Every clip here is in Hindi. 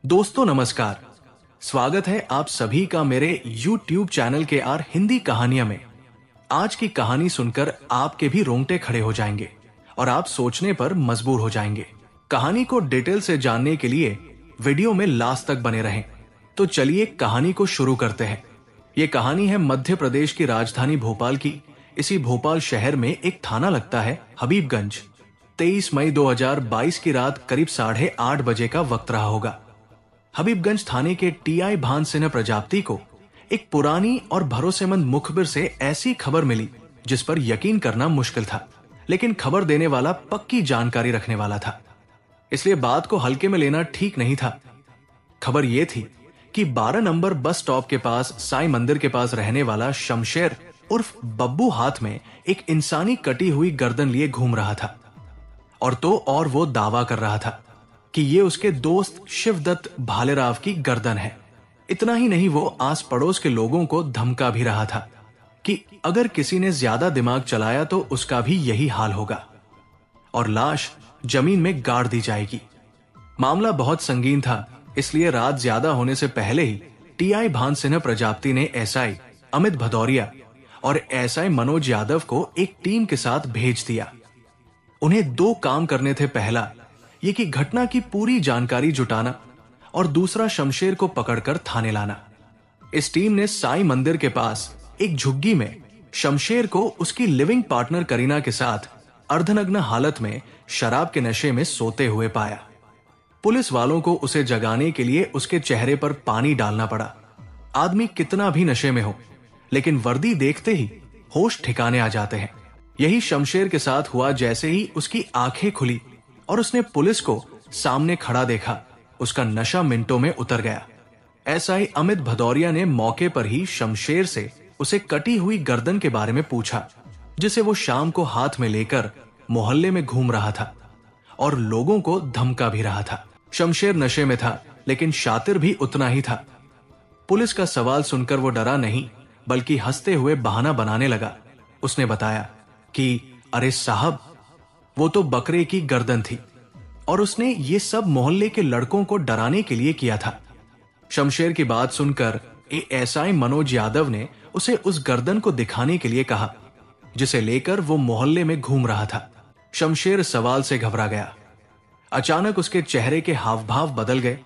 दोस्तों नमस्कार। स्वागत है आप सभी का मेरे YouTube चैनल के आर हिंदी कहानियां में। आज की कहानी सुनकर आपके भी रोंगटे खड़े हो जाएंगे और आप सोचने पर मजबूर हो जाएंगे। कहानी को डिटेल से जानने के लिए वीडियो में लास्ट तक बने रहें। तो चलिए कहानी को शुरू करते हैं। ये कहानी है मध्य प्रदेश की राजधानी भोपाल की। इसी भोपाल शहर में एक थाना लगता है हबीबगंज। 23 मई 2022 की रात करीब 8:30 बजे का वक्त रहा होगा। हबीबगंज थाने के टीआई भान सिन्हा प्रजापति को एक पुरानी और भरोसेमंद मुखबिर से ऐसी खबर मिली जिस पर यकीन करना मुश्किल था, लेकिन खबर देने वाला पक्की जानकारी रखने वाला था, इसलिए बात को हल्के में लेना ठीक नहीं था। खबर यह थी कि 12 नंबर बस स्टॉप के पास साईं मंदिर के पास रहने वाला शमशेर उर्फ बब्बू हाथ में एक इंसानी कटी हुई गर्दन लिए घूम रहा था। और वो दावा कर रहा था कि ये उसके दोस्त शिवदत्त भालेराव की गर्दन है। इतना ही नहीं, वो आस पड़ोस के लोगों को धमका भी रहा था कि अगर किसी ने ज्यादा दिमाग चलाया तो उसका भी यही हाल होगा और लाश जमीन में गाड़ दी जाएगी। मामला बहुत संगीन था, इसलिए रात ज्यादा होने से पहले ही टीआई भान सिन्हा प्रजापति ने एसआई अमित भदौरिया और एसआई मनोज यादव को एक टीम के साथ भेज दिया। उन्हें 2 काम करने थे। पहला ये कि घटना की पूरी जानकारी जुटाना और दूसरा शमशेर को पकड़कर थाने लाना। इस टीम ने साईं मंदिर के पास एक झुग्गी में शमशेर को उसकी लिविंग पार्टनर करीना के साथ अर्धनग्न हालत में शराब के नशे में सोते हुए पाया। पुलिस वालों को उसे जगाने के लिए उसके चेहरे पर पानी डालना पड़ा। आदमी कितना भी नशे में हो, लेकिन वर्दी देखते ही होश ठिकाने आ जाते हैं। यही शमशेर के साथ हुआ। जैसे ही उसकी आंखें खुली और उसने पुलिस को सामने खड़ा देखा, उसका नशा मिनटों में उतर गया। एसआई अमित भदौरिया ने मौके पर ही शमशेर से उसे कटी हुई गर्दन के बारे में पूछा, जिसे वो शाम को हाथ में लेकर मोहल्ले में घूम रहा था और लोगों को धमका भी रहा था। शमशेर नशे में था, लेकिन शातिर भी उतना ही था। पुलिस का सवाल सुनकर वो डरा नहीं, बल्कि हंसते हुए बहाना बनाने लगा। उसने बताया कि अरे साहब, वो तो बकरे की गर्दन थी और उसने ये सब मोहल्ले के लड़कों को डराने के लिए किया था। शमशेर की बात सुनकर एएसआई मनोज यादव ने उसे उस गर्दन को दिखाने के लिए कहा, जिसे लेकर वो मोहल्ले में घूम रहा था। शमशेर सवाल से घबरा गया। अचानक उसके चेहरे के हाव भाव बदल गए।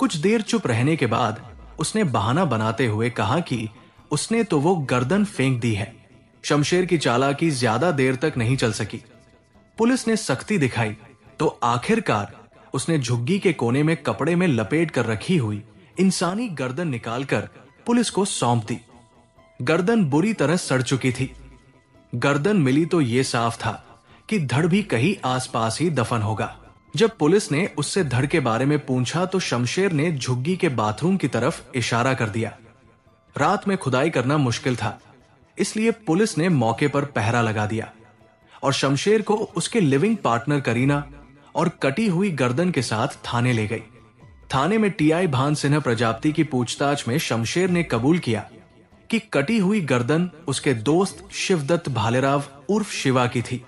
कुछ देर चुप रहने के बाद उसने बहाना बनाते हुए कहा कि उसने तो वो गर्दन फेंक दी है। शमशेर की चालाकी ज्यादा देर तक नहीं चल सकी। पुलिस ने सख्ती दिखाई तो आखिरकार उसने झुग्गी के कोने में कपड़े में लपेट कर रखी हुई इंसानी गर्दन निकालकर पुलिस को सौंप दी। गर्दन बुरी तरह सड़ चुकी थी। गर्दन मिली तो ये साफ था कि धड़ भी कहीं आसपास ही दफन होगा। जब पुलिस ने उससे धड़ के बारे में पूछा तो शमशेर ने झुग्गी के बाथरूम की तरफ इशारा कर दिया। रात में खुदाई करना मुश्किल था, इसलिए पुलिस ने मौके पर पहरा लगा दिया और शमशेर को उसके लिविंग पार्टनर करीना और कटी हुई गर्दन के साथ थाने ले गई। थाने में टीआई भान सिन्हा प्रजापति की पूछताछ में शमशेर ने कबूल किया कि कटी हुई गर्दन उसके दोस्त शिवदत्त भालेराव उर्फ शिवा की थी।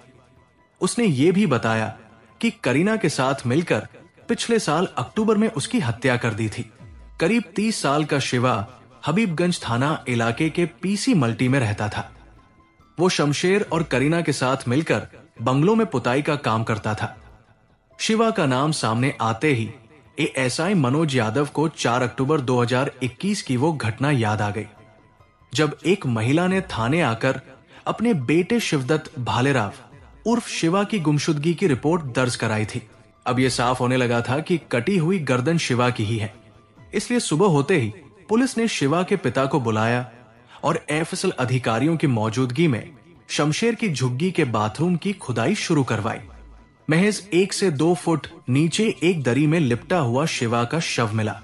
उसने ये भी बताया कि करीना के साथ मिलकर पिछले साल अक्टूबर में उसकी हत्या कर दी थी। करीब 30 साल का शिवा हबीबगंज थाना इलाके के पीसी मल्टी में रहता था। वो शमशेर और करीना के साथ मिलकर बंगलों में पुताई का काम करता था। शिवा का नाम सामने आते ही एएसआई मनोज यादव को 4 अक्टूबर 2021 की वो घटना याद आ गई, जब एक महिला ने थाने आकर अपने बेटे शिवदत्त भालेराव उर्फ शिवा की गुमशुदगी की रिपोर्ट दर्ज कराई थी। अब यह साफ होने लगा था कि कटी हुई गर्दन शिवा की ही है। इसलिए सुबह होते ही पुलिस ने शिवा के पिता को बुलाया और एफएसएल अधिकारियों की मौजूदगी में शमशेर की झुग्गी के बाथरूम की खुदाई शुरू करवाई। महज 1 से 2 फुट नीचे एक दरी में लिपटा हुआ शिवा का शव मिला,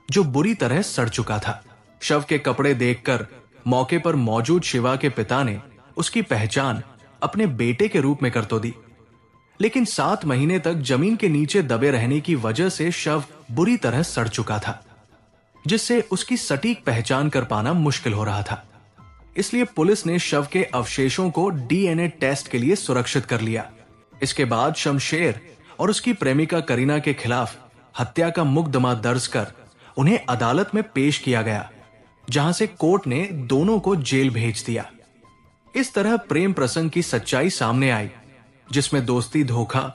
जो बुरी तरह सड़ चुका था। शव के कपड़े देखकर मौके पर मौजूद शिवा के पिता ने उसकी पहचान अपने बेटे के रूप में कर तो दी, लेकिन 7 महीने तक जमीन के नीचे दबे रहने की वजह से शव बुरी तरह सड़ चुका था, जिससे उसकी सटीक पहचान कर पाना मुश्किल हो रहा था। इसलिए पुलिस ने शव के अवशेषों को डीएनए टेस्ट के लिए सुरक्षित कर लिया। इसके बाद शमशेर और उसकी प्रेमिका करीना के खिलाफ हत्या का मुकदमा दर्ज कर उन्हें अदालत में पेश किया गया, जहां से कोर्ट ने दोनों को जेल भेज दिया। इस तरह प्रेम प्रसंग की सच्चाई सामने आई, जिसमें दोस्ती, धोखा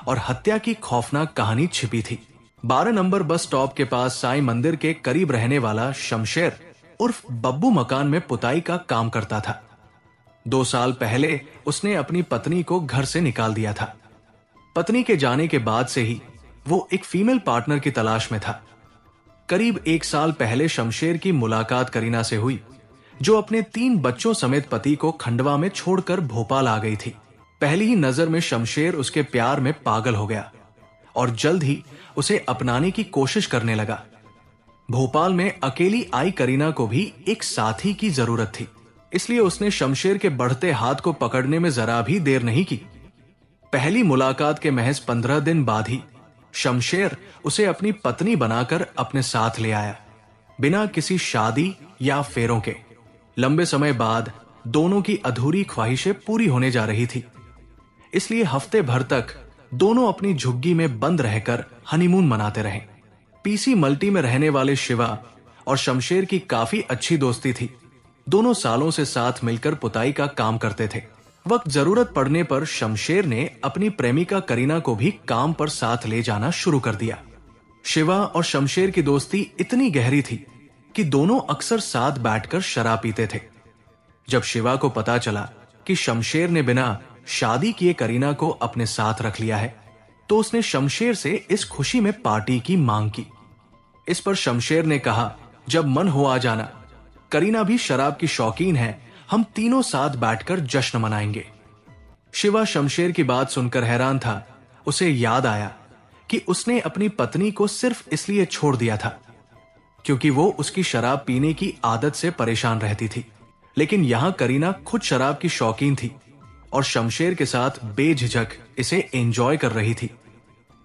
और हत्या की खौफनाक कहानी छिपी थी। 12 नंबर बस स्टॉप के पास साईं मंदिर के करीब रहने वाला शमशेर उर्फ बब्बू मकान में पुताई का काम करता था। 2 साल पहले उसने अपनी पत्नी को घर से निकाल दिया था। पत्नी के जाने के बाद से ही वो एक फीमेल पार्टनर की तलाश में था। करीब 1 साल पहले शमशेर की मुलाकात करीना से हुई, जो अपने 3 बच्चों समेत पति को खंडवा में छोड़कर भोपाल आ गई थी। पहली ही नजर में शमशेर उसके प्यार में पागल हो गया और जल्द ही उसे अपनाने की कोशिश करने लगा। भोपाल में अकेली आई करीना को भी एक साथी की जरूरत थी, इसलिए उसने शमशेर के बढ़ते हाथ को पकड़ने में जरा भी देर नहीं की। पहली मुलाकात के महज 15 दिन बाद ही शमशेर उसे अपनी पत्नी बनाकर अपने साथ ले आया, बिना किसी शादी या फेरों के। लंबे समय बाद दोनों की अधूरी ख्वाहिशें पूरी होने जा रही थी, इसलिए हफ्ते भर तक दोनों अपनी झुग्गी में बंद रहकर हनीमून मनाते रहे। पीसी मल्टी में रहने वाले शिवा और शमशेर की काफी अच्छी दोस्ती थी। दोनों सालों से साथ मिलकर पुताई का काम करते थे। वक्त जरूरत पड़ने पर शमशेर ने अपनी प्रेमिका करीना को भी काम पर साथ ले जाना शुरू कर दिया। शिवा और शमशेर की दोस्ती इतनी गहरी थी कि दोनों अक्सर साथ बैठकर शराब पीते थे। जब शिवा को पता चला कि शमशेर ने बिना शादी किए करीना को अपने साथ रख लिया है, तो उसने शमशेर से इस खुशी में पार्टी की मांग की। इस पर शमशेर ने कहा, जब मन हो आ जाना, करीना भी शराब की शौकीन है, हम तीनों साथ बैठकर जश्न मनाएंगे। शिवा शमशेर की बात सुनकर हैरान था। उसे याद आया कि उसने अपनी पत्नी को सिर्फ इसलिए छोड़ दिया था क्योंकि वो उसकी शराब पीने की आदत से परेशान रहती थी। लेकिन यहां करीना खुद शराब की शौकीन थी और शमशेर के साथ बेझिझक इसे एंजॉय कर रही थी।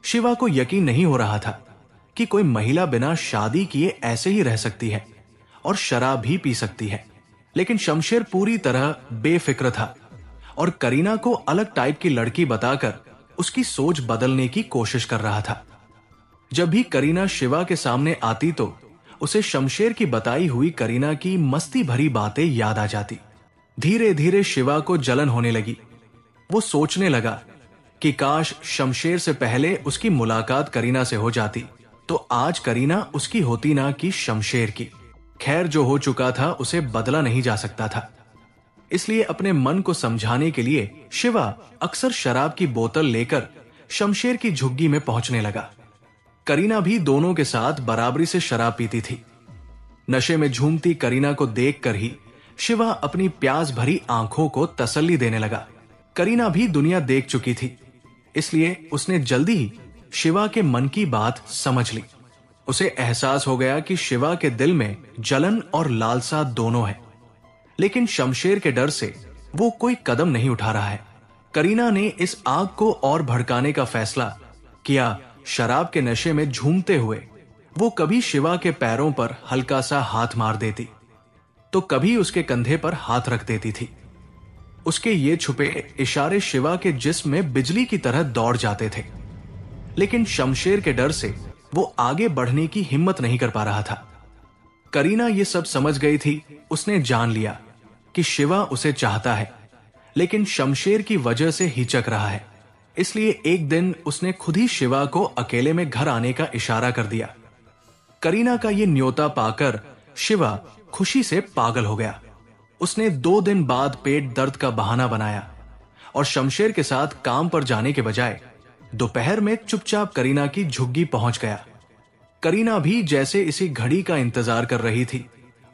शिवा को यकीन नहीं हो रहा था कि कोई महिला बिना शादी किए ऐसे ही रह सकती है और शराब भी पी सकती है। लेकिन शमशेर पूरी तरह बेफिक्र था और करीना को अलग टाइप की लड़की बताकर उसकी सोच बदलने की कोशिश कर रहा था। जब भी करीना शिवा के सामने आती तो उसे शमशेर की बताई हुई करीना की मस्ती भरी बातें याद आ जाती। धीरे धीरे शिवा को जलन होने लगी। वो सोचने लगा कि काश शमशेर से पहले उसकी मुलाकात करीना से हो जाती तो आज करीना उसकी होती ना कि शमशेर की। खैर, जो हो चुका था उसे बदला नहीं जा सकता था, इसलिए अपने मन को समझाने के लिए शिवा अक्सर शराब की बोतल लेकर शमशेर की झुग्गी में पहुंचने लगा। करीना भी दोनों के साथ बराबरी से शराब पीती थी। नशे में झूमती करीना को देखकर ही शिवा अपनी प्यास भरी आंखों को तसल्ली देने लगा। करीना भी दुनिया देख चुकी थी, इसलिए उसने जल्दी ही शिवा के मन की बात समझ ली। उसे एहसास हो गया कि शिवा के दिल में जलन और लालसा दोनों है, लेकिन शमशेर के डर से वो कोई कदम नहीं उठा रहा है। करीना ने इस आग को और भड़काने का फैसला किया। शराब के नशे में झूमते हुए वो कभी शिवा के पैरों पर हल्का सा हाथ मार देती तो कभी उसके कंधे पर हाथ रख देती थी। उसके ये छुपे इशारे शिवा के जिस्म में बिजली की तरह दौड़ जाते थे, लेकिन शमशेर के डर से वो आगे बढ़ने की हिम्मत नहीं कर पा रहा था। करीना ये सब समझ गई थी। उसने जान लिया कि शिवा उसे चाहता है, लेकिन शमशेर की वजह से हिचक रहा है। इसलिए एक दिन उसने खुद ही शिवा को अकेले में घर आने का इशारा कर दिया। करीना का ये न्योता पाकर शिवा खुशी से पागल हो गया। उसने 2 दिन बाद पेट दर्द का बहाना बनाया और शमशेर के साथ काम पर जाने के बजाय दोपहर में चुपचाप करीना की झुग्गी पहुंच गया। करीना भी जैसे इसी घड़ी का इंतजार कर रही थी।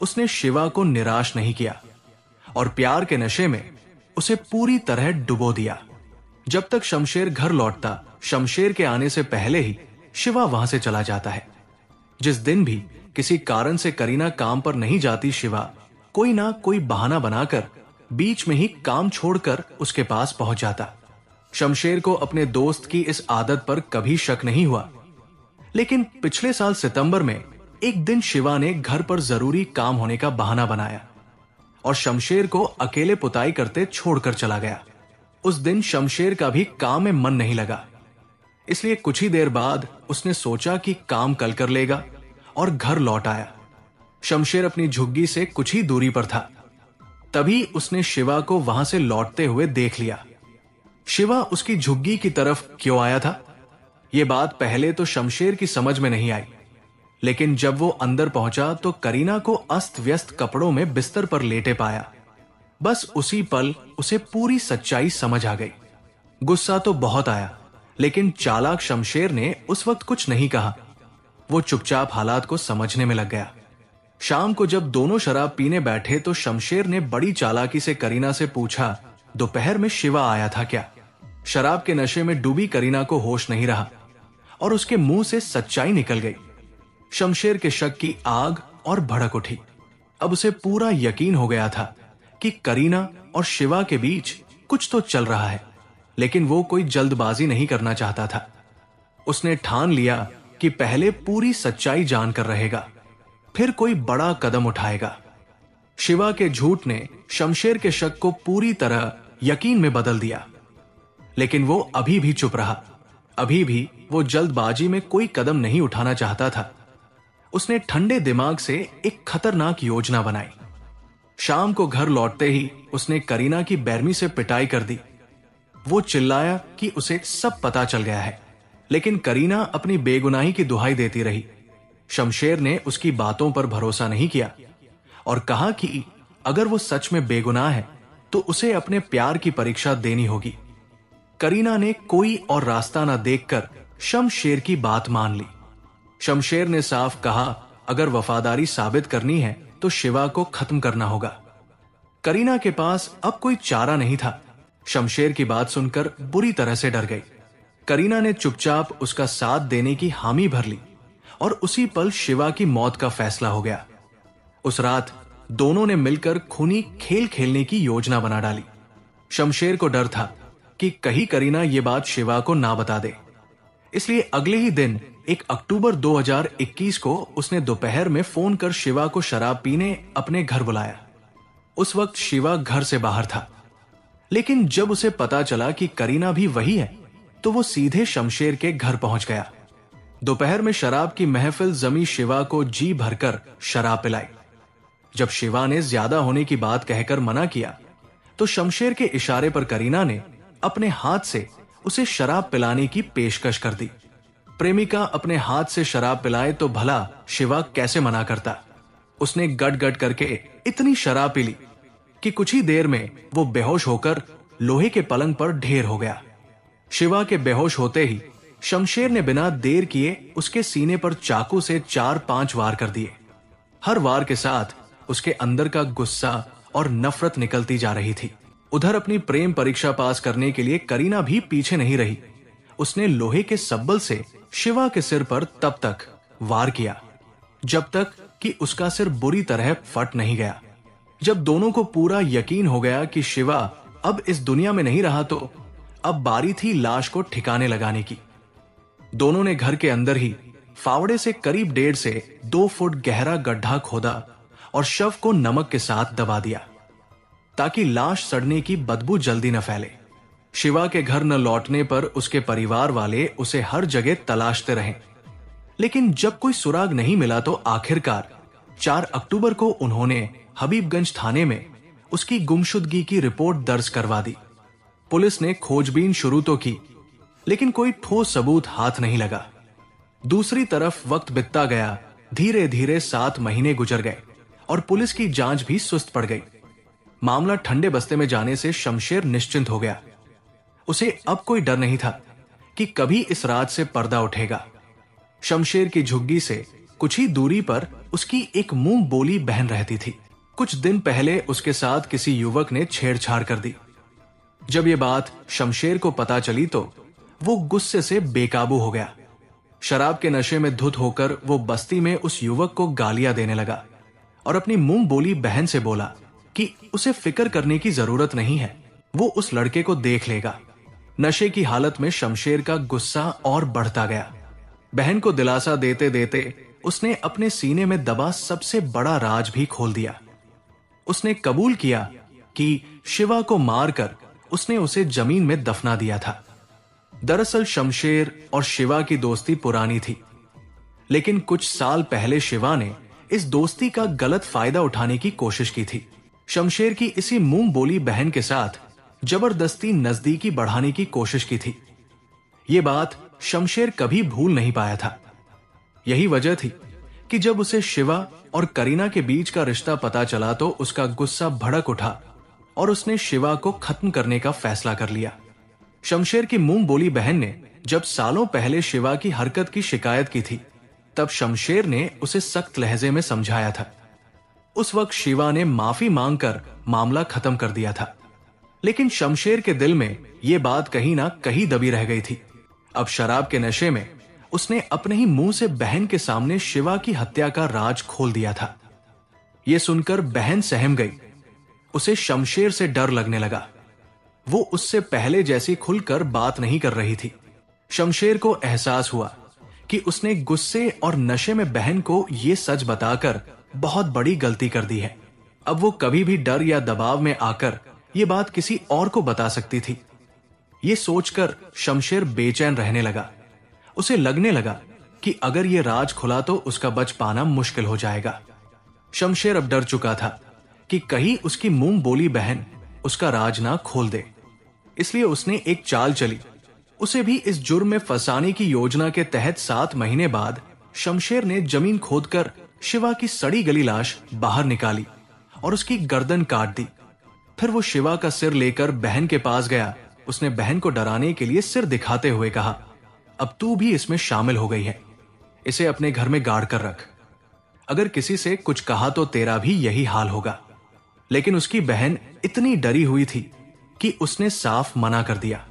उसने शिवा को निराश नहीं किया और प्यार के नशे में उसे पूरी तरह डुबो दिया। जब तक शमशेर घर लौटता, शमशेर के आने से पहले ही शिवा वहां से चला जाता है। जिस दिन भी किसी कारण से करीना काम पर नहीं जाती, शिवा कोई ना कोई बहाना बनाकर बीच में ही काम छोड़कर उसके पास पहुंच जाता। शमशेर को अपने दोस्त की इस आदत पर कभी शक नहीं हुआ, लेकिन पिछले साल सितंबर में एक दिन शिवा ने घर पर जरूरी काम होने का बहाना बनाया और शमशेर को अकेले पुताई करते छोड़कर चला गया। उस दिन शमशेर का भी काम में मन नहीं लगा। इसलिए कुछ ही देर बाद उसने सोचा कि काम कल कर लेगा और घर लौट आया। शमशेर अपनी झुग्गी से कुछ ही दूरी पर था। तभी उसने शिवा को वहां से लौटते हुए देख लिया। शिवा उसकी झुग्गी की तरफ क्यों आया था, यह बात पहले तो शमशेर की समझ में नहीं आई, लेकिन जब वो अंदर पहुंचा तो करीना को अस्त व्यस्त कपड़ों में बिस्तर पर लेटे पाया। बस उसी पल उसे पूरी सच्चाई समझ आ गई। गुस्सा तो बहुत आया, लेकिन चालाक शमशेर ने उस वक्त कुछ नहीं कहा। वो चुपचाप हालात को समझने में लग गया। शाम को जब दोनों शराब पीने बैठे तो शमशेर ने बड़ी चालाकी से करीना से पूछा, दोपहर में शिवा आया था क्या? शराब के नशे में डूबी करीना को होश नहीं रहा और उसके मुंह से सच्चाई निकल गई। शमशेर के शक की आग और भड़क उठी। अब उसे पूरा यकीन हो गया था कि करीना और शिवा के बीच कुछ तो चल रहा है, लेकिन वो कोई जल्दबाजी नहीं करना चाहता था। उसने ठान लिया कि पहले पूरी सच्चाई जानकर रहेगा, फिर कोई बड़ा कदम उठाएगा। शिवा के झूठ ने शमशेर के शक को पूरी तरह यकीन में बदल दिया, लेकिन वो अभी भी चुप रहा। अभी भी वो जल्दबाजी में कोई कदम नहीं उठाना चाहता था। उसने ठंडे दिमाग से एक खतरनाक योजना बनाई। शाम को घर लौटते ही उसने करीना की बेरमी से पिटाई कर दी। वो चिल्लाया कि उसे सब पता चल गया है, लेकिन करीना अपनी बेगुनाही की दुहाई देती रही। शमशेर ने उसकी बातों पर भरोसा नहीं किया और कहा कि अगर वो सच में बेगुनाह है तो उसे अपने प्यार की परीक्षा देनी होगी। करीना ने कोई और रास्ता ना देखकर शमशेर की बात मान ली। शमशेर ने साफ कहा, अगर वफादारी साबित करनी है तो शिवा को खत्म करना होगा। करीना के पास अब कोई चारा नहीं था। शमशेर की बात सुनकर बुरी तरह से डर गई। करीना ने चुपचाप उसका साथ देने की हामी भर ली और उसी पल शिवा की मौत का फैसला हो गया। उस रात दोनों ने मिलकर खूनी खेल खेलने की योजना बना डाली। शमशेर को डर था कि कहीं करीना ये बात शिवा को ना बता दे, इसलिए अगले ही दिन 1 अक्टूबर 2021 को उसने दोपहर में फोन कर शिवा को शराब पीने अपने घर बुलाया। उस वक्त शिवा घर से बाहर था, लेकिन जब उसे पता चला कि करीना भी वही है तो वो सीधे शमशेर के घर पहुंच गया। दोपहर में शराब की महफिल जमी शिवा को जी भरकर शराब पिलाई। जब शिवा ने ज्यादा होने की बात कहकर मना किया तो शमशेर के इशारे पर करीना ने अपने हाथ से उसे शराब पिलाने की पेशकश कर दी। प्रेमिका अपने हाथ से शराब पिलाए तो भला शिवा कैसे मना करता। उसने गट गट करके इतनी शराब पी ली कि कुछ ही देर में वो बेहोश होकर लोहे के पलंग पर ढेर हो गया। शिवा के बेहोश होते ही शमशेर ने बिना देर किए उसके सीने पर चाकू से 4-5 वार कर दिए। हर वार के साथ उसके अंदर का गुस्सा और नफरत निकलती जा रही थी। उधर अपनी प्रेम परीक्षा पास करने के लिए करीना भी पीछे नहीं रही। उसने लोहे के सब्बल से शिवा के सिर पर तब तक वार किया जब तक कि उसका सिर बुरी तरह फट नहीं गया। जब दोनों को पूरा यकीन हो गया कि शिवा अब इस दुनिया में नहीं रहा तो अब बारी थी लाश को ठिकाने लगाने की। दोनों ने घर के अंदर ही फावड़े से करीब 1.5 से 2 फुट गहरा गड्ढा खोदा और शव को नमक के साथ दबा दिया ताकि लाश सड़ने की बदबू जल्दी न फैले। शिवा के घर न लौटने पर उसके परिवार वाले उसे हर जगह तलाशते रहे, लेकिन जब कोई सुराग नहीं मिला तो आखिरकार 4 अक्टूबर को उन्होंने हबीबगंज थाने में उसकी गुमशुदगी की रिपोर्ट दर्ज करवा दी। पुलिस ने खोजबीन शुरू तो की, लेकिन कोई ठोस सबूत हाथ नहीं लगा। दूसरी तरफ वक्त बीतता गया। धीरे धीरे 7 महीने गुजर गए और पुलिस की जांच भी सुस्त पड़ गई। मामला ठंडे बस्ते में जाने से शमशेर निश्चिंत हो गया। उसे अब कोई डर नहीं था कि कभी इस रात से पर्दा उठेगा। शमशेर की झुग्गी से कुछ ही दूरी पर उसकी एक मुंह बोली बहन रहती थी। कुछ दिन पहले उसके साथ किसी युवक ने छेड़छाड़ कर दी। जब यह बात शमशेर को पता चली तो वो गुस्से से बेकाबू हो गया। शराब के नशे में धुत होकर वो बस्ती में उस युवक को गालियां देने लगा और अपनी मुंह बोली बहन से बोला कि उसे फिक्र करने की जरूरत नहीं है, वो उस लड़के को देख लेगा। नशे की हालत में शमशेर का गुस्सा और बढ़ता गया। बहन को दिलासा देते देते उसने अपने सीने में दबा सबसे बड़ा राज भी खोल दिया। उसने कबूल किया कि शिवा को मारकर उसने उसे जमीन में दफना दिया था। दरअसल शमशेर और शिवा की दोस्ती पुरानी थी, लेकिन कुछ साल पहले शिवा ने इस दोस्ती का गलत फायदा उठाने की कोशिश की थी। शमशेर की इसी मुंह बोली बहन के साथ जबरदस्ती नजदीकी बढ़ाने की कोशिश की थी। ये बात शमशेर कभी भूल नहीं पाया था। यही वजह थी कि जब उसे शिवा और करीना के बीच का रिश्ता पता चला तो उसका गुस्सा भड़क उठा और उसने शिवा को खत्म करने का फैसला कर लिया। शमशेर की मुंह बोली बहन ने जब सालों पहले शिवा की हरकत की शिकायत की थी, तब शमशेर ने उसे सख्त लहजे में समझाया था। उस वक्त शिवा ने माफी मांगकर मामला खत्म कर दिया था, लेकिन शमशेर के दिल में यह बात कहीं ना कहीं दबी रह गई थी। अब शराब के नशे में उसने अपने ही मुंह से बहन के सामने शिवा की हत्या का राज खोल दिया था। यह सुनकर बहन सहम गई। उसे शमशेर से डर लगने लगा। वो उससे पहले जैसी खुलकर बात नहीं कर रही थी। शमशेर को एहसास हुआ कि उसने गुस्से और नशे में बहन को यह सच बताकर बहुत बड़ी गलती कर दी है। अब वो कभी भी डर या दबाव में आकर ये बात किसी और को बता सकती थी। ये सोचकर शमशेर बेचैन रहने लगा। उसे लगने लगा कि अगर ये राज खुला तो उसका बच पाना मुश्किल हो जाएगा। शमशेर अब डर चुका था कि कहीं उसकी मुंह बोली बहन उसका राज ना खोल दे। इसलिए उसने एक चाल चली। उसे भी इस जुर्म में फंसाने की योजना के तहत 7 महीने बाद शमशेर ने जमीन खोदकर शिवा की सड़ी गली लाश बाहर निकाली और उसकी गर्दन काट दी। फिर वो शिवा का सिर लेकर बहन के पास गया। उसने बहन को डराने के लिए सिर दिखाते हुए कहा, अब तू भी इसमें शामिल हो गई है, इसे अपने घर में गाड़ कर रख। अगर किसी से कुछ कहा तो तेरा भी यही हाल होगा। लेकिन उसकी बहन इतनी डरी हुई थी कि उसने साफ मना कर दिया।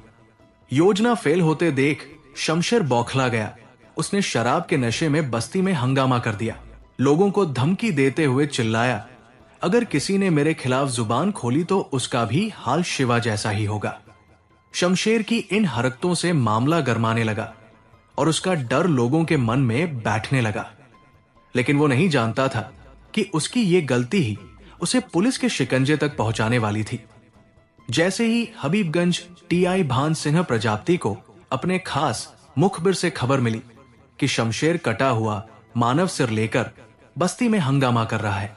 योजना फेल होते देख शमशेर बौखला गया। उसने शराब के नशे में बस्ती में हंगामा कर दिया। लोगों को धमकी देते हुए चिल्लाया, अगर किसी ने मेरे खिलाफ जुबान खोली तो उसका भी हाल शिवा जैसा ही होगा। शमशेर की इन हरकतों से मामला गरमाने लगा और उसका डर लोगों के मन में बैठने लगा। लेकिन वो नहीं जानता था कि उसकी ये गलती ही उसे पुलिस के शिकंजे तक पहुंचाने वाली थी। जैसे ही हबीबगंज टीआई भान सिंह प्रजापति को अपने खास मुखबिर से खबर मिली कि शमशेर कटा हुआ मानव सिर लेकर बस्ती में हंगामा कर रहा है,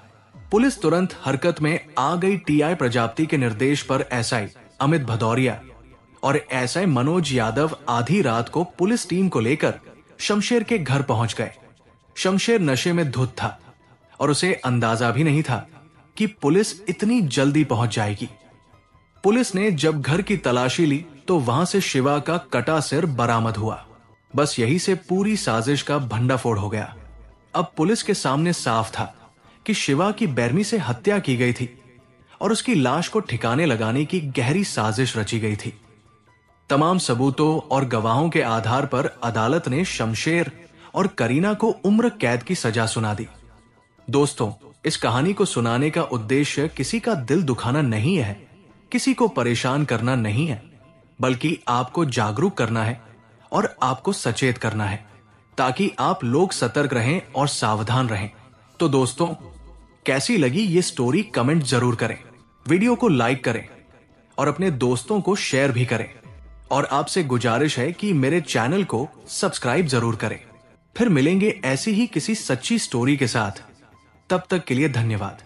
पुलिस तुरंत हरकत में आ गई। टीआई प्रजापति के निर्देश पर एसआई अमित भदौरिया और एसआई मनोज यादव आधी रात को पुलिस टीम को लेकर शमशेर के घर पहुंच गए। शमशेर नशे में धुत था और उसे अंदाजा भी नहीं था कि पुलिस इतनी जल्दी पहुंच जाएगी। पुलिस ने जब घर की तलाशी ली तो वहां से शिवा का कटा सिर बरामद हुआ। बस यही से पूरी साजिश का भंडाफोड़ हो गया। अब पुलिस के सामने साफ था कि शिवा की बेरमी से हत्या की गई थी और उसकी लाश को ठिकाने लगाने की गहरी साजिश रची गई थी। तमाम सबूतों और गवाहों के आधार पर अदालत ने शमशेर और करीना को उम्र कैद की सजा सुना दी। दोस्तों, इस कहानी को सुनाने का उद्देश्य किसी का दिल दुखाना नहीं है, किसी को परेशान करना नहीं है, बल्कि आपको जागरूक करना है और आपको सचेत करना है, ताकि आप लोग सतर्क रहें और सावधान रहें। तो दोस्तों, कैसी लगी ये स्टोरी कमेंट जरूर करें, वीडियो को लाइक करें और अपने दोस्तों को शेयर भी करें। और आपसे गुजारिश है कि मेरे चैनल को सब्सक्राइब जरूर करें। फिर मिलेंगे ऐसी ही किसी सच्ची स्टोरी के साथ। तब तक के लिए धन्यवाद।